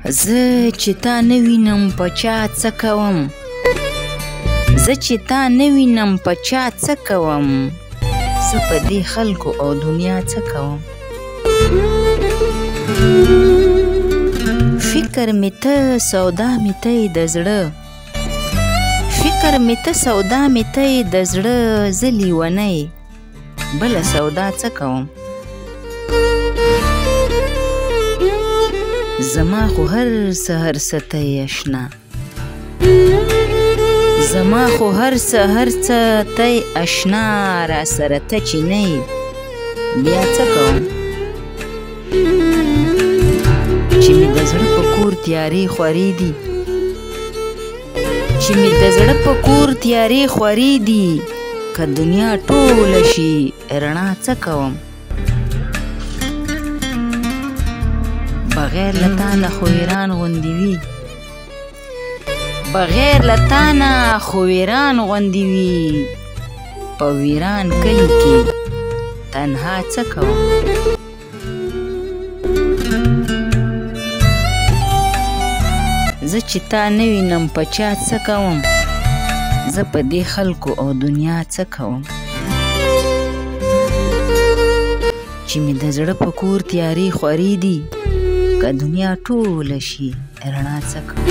زه چې تا نه وینم په چا څه کوم، زه چې تا نه وینم په چا څه کوم، زه په دې خلکو او دنیا څه کوم. فکر مې ته سودا مې ته د زړه، فکر مې ته سودا مې ته د زړه، زه لیونی بله سودا څه کوم. زما خو هر څه هر څه ته یې اشنا، زما خو هر څه هر څه ته یې اشنا، را سره ته چې نه یې بیا څه کوم. چې مې د زړه په کور تیارې خورې دي، چې مې د زړه په کور تیارې خورې دي، که دنیا ټوله شي رڼا څه کوم. بغیر له تا نه خو ویران غوندې وي، بغیر له تا نه خو ویران غوندې وي، په ویران کلي کې تنها څه کوم. زه چې تا نه وینم په چا څه کوم، زه په دې خلکو او دنیا څه کوم. چې مې د زړه په کور تیارې خورې دي، که دنیا ټوله شي رڼا څه کوم.